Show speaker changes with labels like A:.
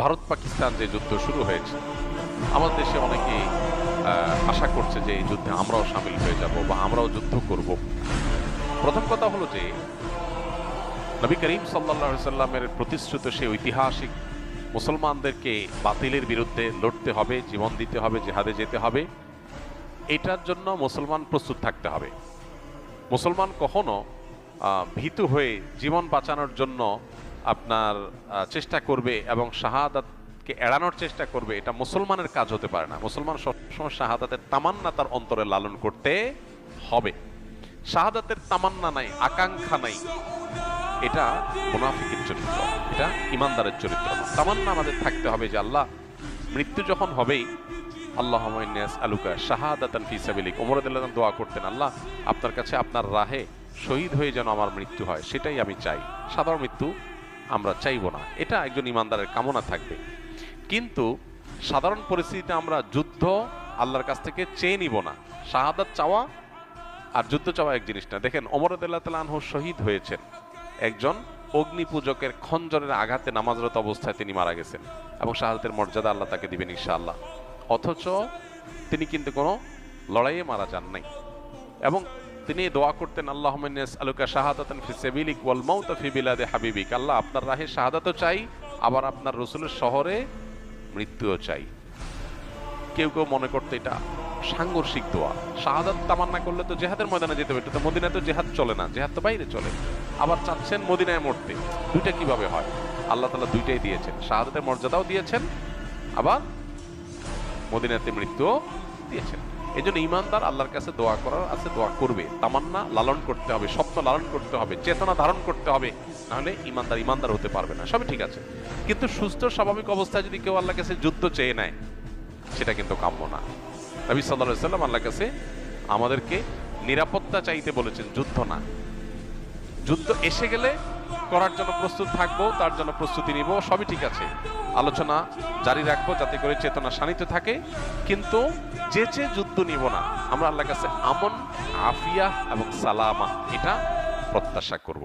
A: ভারত পাকিস্তান যে যুদ্ধ শুরু হয়েছে, আমাদের দেশে অনেকেই আশা করছে যে এই যুদ্ধে আমরাও সামিল হয়ে যাব বা আমরাও যুদ্ধ করব। প্রথম কথা হলো যে নবী করিম সাল্লাল্লাহু আলাইহি সাল্লামের প্রতিশ্রুত সেই ঐতিহাসিক মুসলমানদেরকে বাতিলের বিরুদ্ধে লড়তে হবে, জীবন দিতে হবে, জিহাদে যেতে হবে, এটার জন্য মুসলমান প্রস্তুত থাকতে হবে। মুসলমান কখনো ভীতু হয়ে জীবন বাঁচানোর জন্য আপনার চেষ্টা করবে এবং শাহাদাতকে এড়ানোর চেষ্টা করবে, এটা মুসলমানের কাজ হতে পারে না। মুসলমান সবসময় শাহাদাতের তামান্না তার অন্তরে লালন করতে হবে। শাহাদাতের তামান্না নাই, আকাঙ্ক্ষা নাই, এটা মুনাফিকের চরিত্র, এটা ইমানদারের চরিত্র না। তামান্না আমাদের থাকতে হবে যে আল্লাহ, মৃত্যু যখন হবেই, আল্লাহুম্মা ইন্নী আসআলুকা শাহাদাতান ফি সাবিলিক, ওমর রাদিয়াল্লাহু আনহু দোয়া করতেন, আল্লাহ আপনার কাছে আপনার রাহে শহীদ হয়ে যেন আমার মৃত্যু হয়, সেটাই আমি চাই। সাধারণ মৃত্যু আমরা চাইবো না, এটা একজন ইমানদারের কামনা থাকবে। কিন্তু সাধারণ পরিস্থিতিতে আমরা যুদ্ধ আল্লাহর কাছ থেকে চেয়ে নিব না। শাহাদাত চাওয়া আর যুদ্ধ চাওয়া এক জিনিস না। দেখেন ওমর রাদিয়াল্লাহু তাআলা আনহু শহীদ হয়েছেন, একজন অগ্নি পূজকের খঞ্জরের আঘাতে নামাজরত অবস্থায় তিনি মারা গেছেন এবং শাহাদাতের মর্যাদা আল্লাহ তাকে দিবেন ইনশাআল্লাহ। অথচ তিনি কিন্তু কোনো লড়াইয়ে মারা যান নাই এবং তিনি দোয়া করতেন, আল্লাহুম্মা ইন্নী আসআলুকা শাহাদাতান ফি সাবিলিক ওয়াল মাউতা ফি বিলাদি হাবিবিক, আল্লাহ আপনার রাহে শাহাদাতও চাই, আবার আপনার রাসূলের শহরে মৃত্যুও চাই। কেউ কেউ মনে করতে এটা সাংঘর্ষিক দোয়া। শাহাদাত তামান্না করলে তো জিহাদের ময়দানে যেতে হবে, তো মদিনায় তো জিহাদ চলে না, জিহাদ তো বাইরে চলে। আবার চাচ্ছেন মদিনায় মরতে, দুইটা কিভাবে হয়? আল্লাহ তাআলা দুইটাই দিয়েছেন, শাহাদাতের মর্যাদাও দিয়েছেন, আবার মদিনাতে মৃত্যুও দিয়েছেন। এই জন্য ইমানদার আল্লাহর কাছে দোয়া করার আছে, দোয়া করবে। তামান্না লালন করতে হবে, স্বপ্ন লালন করতে হবে, চেতনা ধারণ করতে হবে, নাহলে ইমানদার হতে পারবে না। সবই ঠিক আছে, কিন্তু সুস্থ স্বাভাবিক অবস্থায় যদি কেউ আল্লাহর কাছে যুদ্ধ চেয়ে নেয়, সেটা কিন্তু কাম্য না। নবী সাল্লাল্লাহু আলাইহি সাল্লাম আল্লাহর কাছে আমাদেরকে নিরাপত্তা চাইতে বলেছেন, যুদ্ধ না। যুদ্ধ এসে গেলে করার জন্য প্রস্তুত থাকবো, তার জন্য প্রস্তুতি নিব, সবই ঠিক আছে। আলোচনা জারি রাখবো যাতে করে চেতনা শানিত থাকে, কিন্তু যে যুদ্ধ নিব না। আমরা আল্লাহর কাছে আমন, আফিয়া এবং সালামা এটা প্রত্যাশা করব।